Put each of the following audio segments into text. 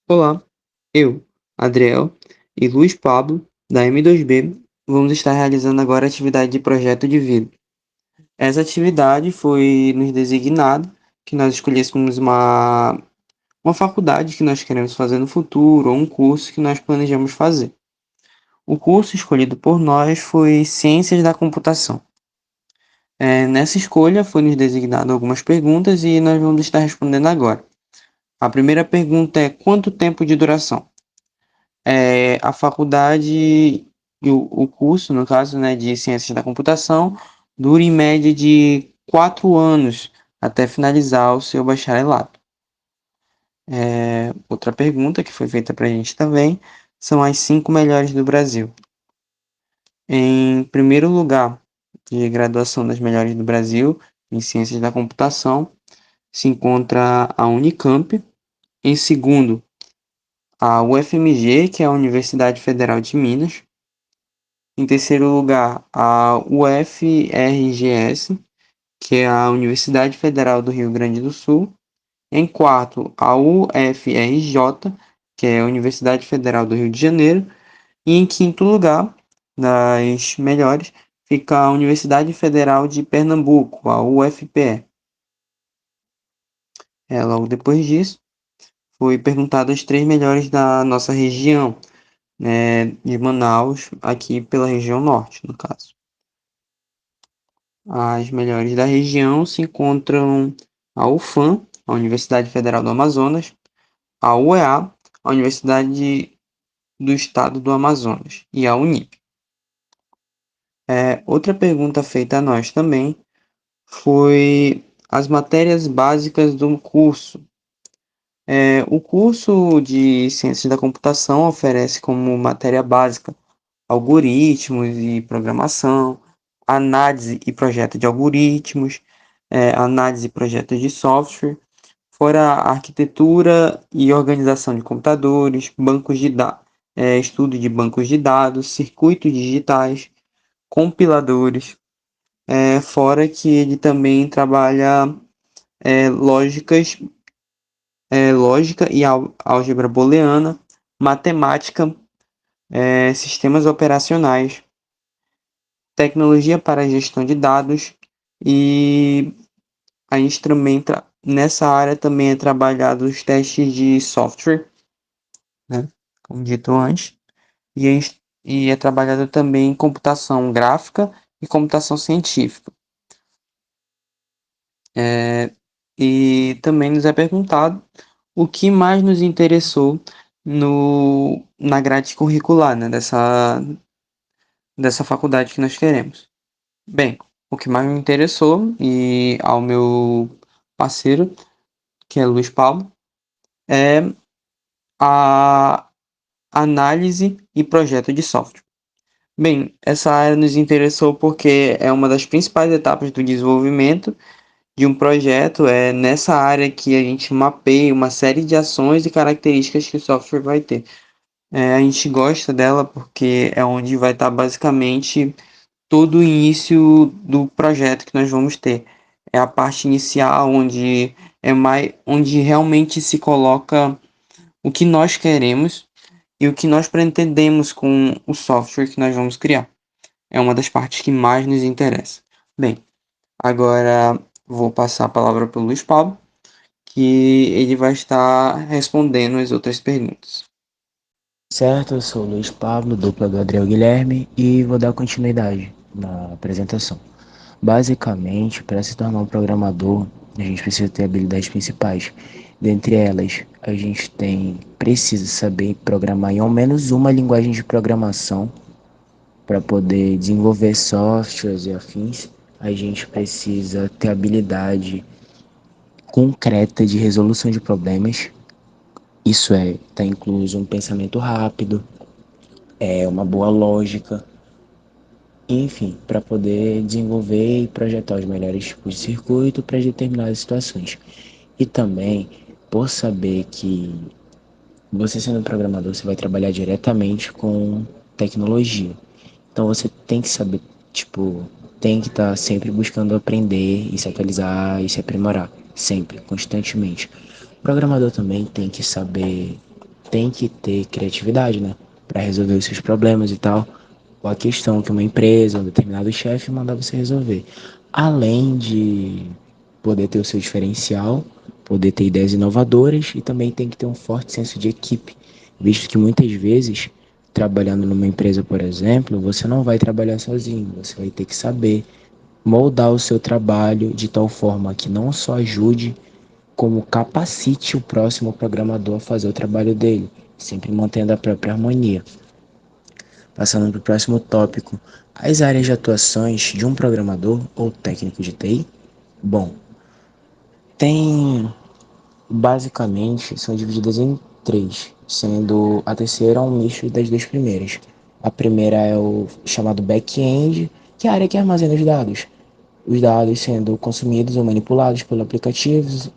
Olá, eu, Adriel e Luiz Pablo, da M2B, vamos estar realizando agora a atividade de projeto de vida. Essa atividade foi nos designado que nós escolhêssemos uma faculdade que nós queremos fazer no futuro ou um curso que nós planejamos fazer. O curso escolhido por nós foi Ciências da Computação. Nessa escolha foi nos designado algumas perguntas e nós vamos estar respondendo agora. A primeira pergunta é: quanto tempo de duração? A faculdade e o curso, no caso, né, de Ciências da Computação, dura em média de 4 anos até finalizar o seu bacharelado. Outra pergunta que foi feita para a gente também são as 5 melhores do Brasil. Em primeiro lugar de graduação das melhores do Brasil em Ciências da Computação se encontra a Unicamp. Em segundo, a UFMG, que é a Universidade Federal de Minas. Em terceiro lugar, a UFRGS, que é a Universidade Federal do Rio Grande do Sul. Em quarto, a UFRJ, que é a Universidade Federal do Rio de Janeiro. E em quinto lugar, das melhores, fica a Universidade Federal de Pernambuco, a UFPE. Logo depois disso, foi perguntado as 3 melhores da nossa região, né, de Manaus, aqui pela região norte, no caso. As melhores da região se encontram a UFAM, a Universidade Federal do Amazonas, a UEA, a Universidade do Estado do Amazonas, e a Unip. Outra pergunta feita a nós também foi as matérias básicas do curso. O curso de Ciências da Computação oferece como matéria básica algoritmos e programação, análise e projeto de algoritmos, análise e projeto de software, fora a arquitetura e organização de computadores, bancos de dados, estudo de bancos de dados, circuitos digitais, compiladores, fora que ele também trabalha lógicas, lógica e álgebra booleana, matemática, sistemas operacionais, tecnologia para a gestão de dados e a gente também nessa área também é trabalhado os testes de software, né, como dito antes, e é trabalhado também computação gráfica e computação científica. E também nos é perguntado o que mais nos interessou na grade curricular, né, dessa faculdade que nós queremos. Bem, o que mais me interessou, e ao meu parceiro, que é Luiz Paulo, é a análise e projeto de software. Bem, essa área nos interessou porque é uma das principais etapas do desenvolvimento de um projeto. É nessa área que a gente mapeia uma série de ações e características que o software vai ter. A gente gosta dela porque é onde vai estar basicamente todo o início do projeto que nós vamos ter. É a parte inicial onde realmente se coloca o que nós queremos e o que nós pretendemos com o software que nós vamos criar. É uma das partes que mais nos interessa. Bem, agora vou passar a palavra para o Luiz Paulo, que ele vai estar respondendo as outras perguntas. Certo, eu sou o Luiz Pablo, dupla do Adriel Guilherme, e vou dar continuidade na apresentação. Basicamente, para se tornar um programador, a gente precisa ter habilidades principais. Dentre elas, a gente precisa saber programar em ao menos uma linguagem de programação para poder desenvolver softwares e afins. A gente precisa ter habilidade concreta de resolução de problemas. Isso está incluso um pensamento rápido, uma boa lógica, enfim, para poder desenvolver e projetar os melhores tipos de circuito para determinadas situações. E também, por saber que você sendo programador, você vai trabalhar diretamente com tecnologia. Então você tem que saber, tipo, tem que estar sempre buscando aprender e se atualizar e se aprimorar, sempre, constantemente. O programador também tem que saber tem que ter criatividade, né? Para resolver os seus problemas e tal. Ou a questão que uma empresa, um determinado chefe manda você resolver. Além de poder ter o seu diferencial, poder ter ideias inovadoras e também tem que ter um forte senso de equipe, visto que muitas vezes, trabalhando numa empresa, por exemplo, você não vai trabalhar sozinho, você vai ter que saber moldar o seu trabalho de tal forma que não só ajude, como capacite o próximo programador a fazer o trabalho dele, sempre mantendo a própria harmonia. Passando para o próximo tópico, as áreas de atuações de um programador ou técnico de TI. Bom, tem basicamente são divididas em três, sendo a terceira um misto das duas primeiras. A primeira é o chamado back-end, que é a área que armazena os dados sendo consumidos ou manipulados pelos aplicativos,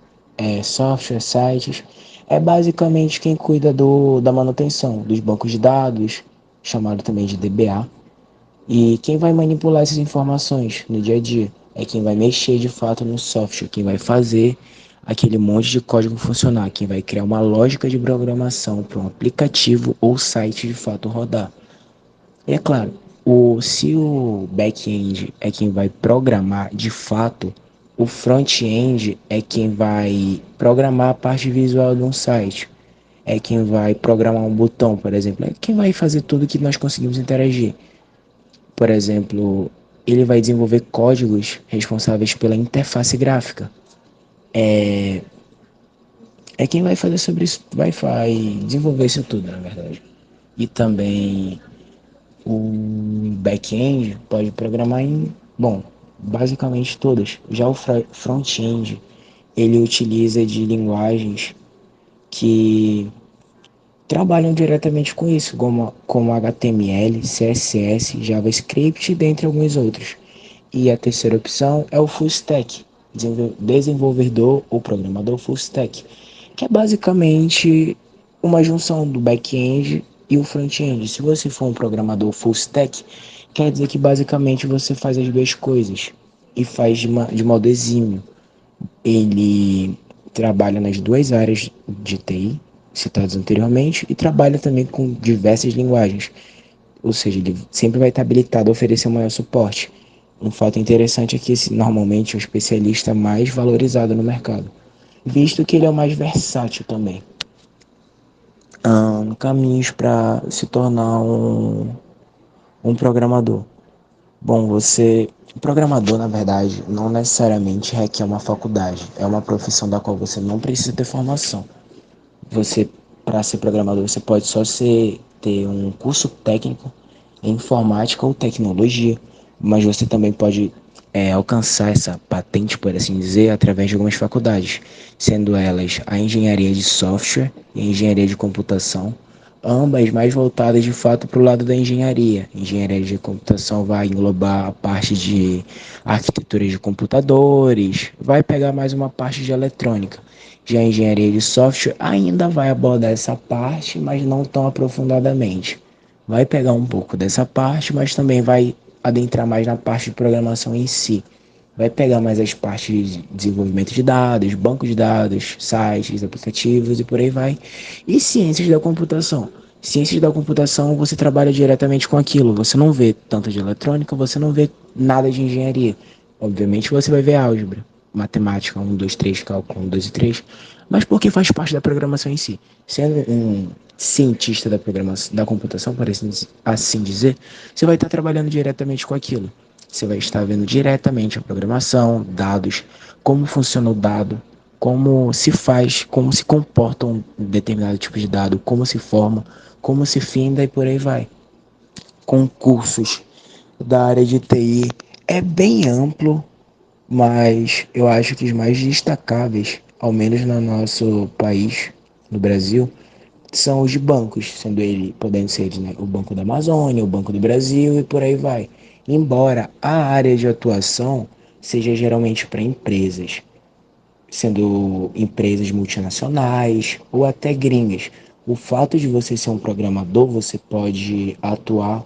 software, sites. É basicamente quem cuida da manutenção dos bancos de dados, chamado também de DBA, e quem vai manipular essas informações no dia a dia é quem vai mexer de fato no software, quem vai fazer aquele monte de código funcionar, quem vai criar uma lógica de programação para um aplicativo ou site de fato rodar. E é claro, se o back-end é quem vai programar de fato, o front-end é quem vai programar a parte visual de um site. É quem vai programar um botão, por exemplo. É quem vai fazer tudo que nós conseguimos interagir. Por exemplo, ele vai desenvolver códigos responsáveis pela interface gráfica. É quem vai fazer sobre isso, vai desenvolver isso tudo, na verdade. E também o back-end pode programar em, bom, basicamente todas. Já o front-end, ele utiliza de linguagens que trabalham diretamente com isso, como HTML, CSS, JavaScript, dentre alguns outros. E a terceira opção é o Full Stack, desenvolvedor ou programador Full Stack, que é basicamente uma junção do back-end e o front-end. Se você for um programador Full Stack, quer dizer que basicamente você faz as duas coisas e faz de modo exímio. Ele trabalha nas duas áreas de TI citadas anteriormente e trabalha também com diversas linguagens, ou seja, ele sempre vai estar habilitado a oferecer um maior suporte. Um fato interessante é que esse normalmente é o especialista mais valorizado no mercado, visto que ele é o mais versátil também. Caminhos para se tornar um programador. Bom, o programador, na verdade, não necessariamente requer uma faculdade. É uma profissão da qual você não precisa ter formação. Você, para ser programador, você pode só ter um curso técnico em informática ou tecnologia, mas você também pode alcançar essa patente, por assim dizer, através de algumas faculdades, sendo elas a engenharia de software e a engenharia de computação, ambas mais voltadas de fato para o lado da engenharia. Engenharia de computação vai englobar a parte de arquitetura de computadores, vai pegar mais uma parte de eletrônica. Já a engenharia de software ainda vai abordar essa parte, mas não tão aprofundadamente. Vai pegar um pouco dessa parte, mas também vai adentrar mais na parte de programação em si. Vai pegar mais as partes de desenvolvimento de dados, banco de dados, sites, aplicativos e por aí vai. E ciências da computação. Ciências da computação, você trabalha diretamente com aquilo. Você não vê tanto de eletrônica, você não vê nada de engenharia. Obviamente você vai ver álgebra, matemática, um 2 3 cálculo um 2 e 3, mas porque faz parte da programação em si. Sendo um cientista da programação, da computação, parece assim dizer, você vai estar trabalhando diretamente com aquilo. Você vai estar vendo diretamente a programação, dados, como funciona o dado, como se faz, como se comporta um determinado tipo de dado, como se forma, como se finda e por aí vai. Concursos da área de TI é bem amplo, mas eu acho que os mais destacáveis, ao menos no nosso país, no Brasil, são os de bancos, sendo ele podendo ser, né, o Banco da Amazônia, o Banco do Brasil e por aí vai. Embora a área de atuação seja geralmente para empresas, sendo empresas multinacionais ou até gringas. O fato de você ser um programador, você pode atuar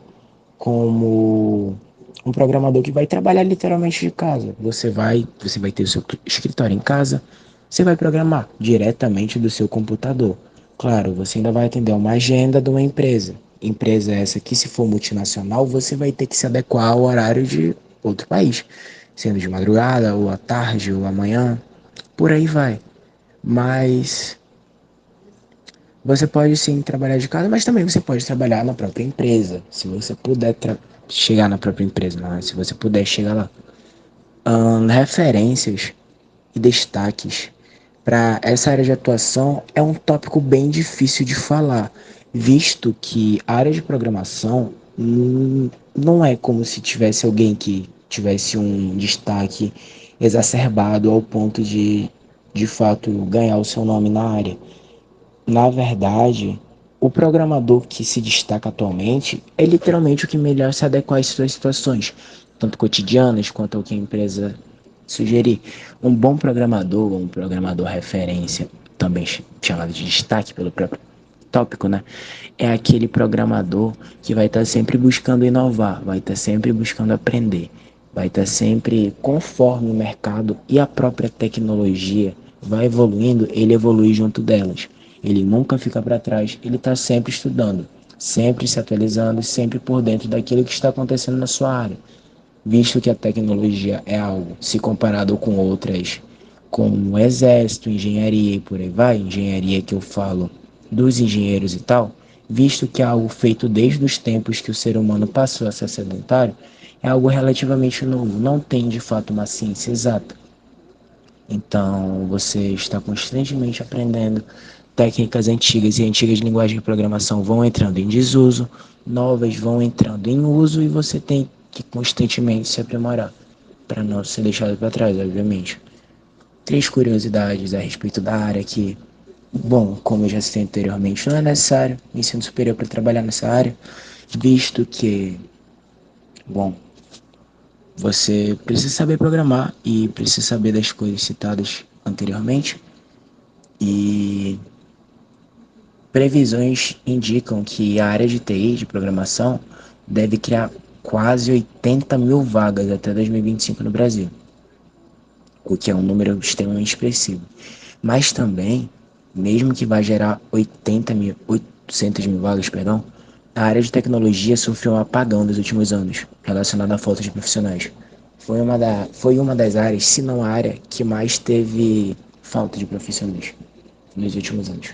como um programador que vai trabalhar literalmente de casa. Você vai ter o seu escritório em casa, você vai programar diretamente do seu computador. Claro, você ainda vai atender a uma agenda de uma empresa. Empresa essa que, se for multinacional, você vai ter que se adequar ao horário de outro país, sendo de madrugada, ou à tarde, ou amanhã, por aí vai. Mas você pode sim trabalhar de casa, mas também você pode trabalhar na própria empresa, se você puder chegar na própria empresa, né? Se você puder chegar lá. Referências e destaques para essa área de atuação é um tópico bem difícil de falar, visto que a área de programação não é como se tivesse alguém que tivesse um destaque exacerbado ao ponto de fato, ganhar o seu nome na área. Na verdade, o programador que se destaca atualmente é literalmente o que melhor se adequa às suas situações, tanto cotidianas quanto ao que a empresa sugerir. Um bom programador, um programador referência, também chamado de destaque pelo próprio tópico, né? É aquele programador que vai estar sempre buscando inovar, vai estar sempre buscando aprender, vai estar sempre conforme o mercado e a própria tecnologia vai evoluindo, ele evolui junto delas. Ele nunca fica para trás, ele está sempre estudando, sempre se atualizando, sempre por dentro daquilo que está acontecendo na sua área, visto que a tecnologia é algo, se comparado com outras, como o exército, engenharia e por aí vai, engenharia que eu falo dos engenheiros e tal, visto que é algo feito desde os tempos que o ser humano passou a ser sedentário, é algo relativamente novo, não tem de fato uma ciência exata. Então, você está constantemente aprendendo técnicas antigas e antigas linguagens de programação vão entrando em desuso, novas vão entrando em uso e você tem que constantemente se aprimorar para não ser deixado para trás, obviamente. Três curiosidades a respeito da área que, bom, como eu já citei anteriormente, não é necessário ensino superior para trabalhar nessa área, visto que, bom, você precisa saber programar e precisa saber das coisas citadas anteriormente. E previsões indicam que a área de TI, de programação, deve criar quase 80 mil vagas até 2025 no Brasil, o que é um número extremamente expressivo. Mas também, mesmo que vá gerar 800 mil vagas, perdão, a área de tecnologia sofreu um apagão nos últimos anos, relacionado à falta de profissionais. Foi uma das áreas, se não a área, que mais teve falta de profissionais nos últimos anos.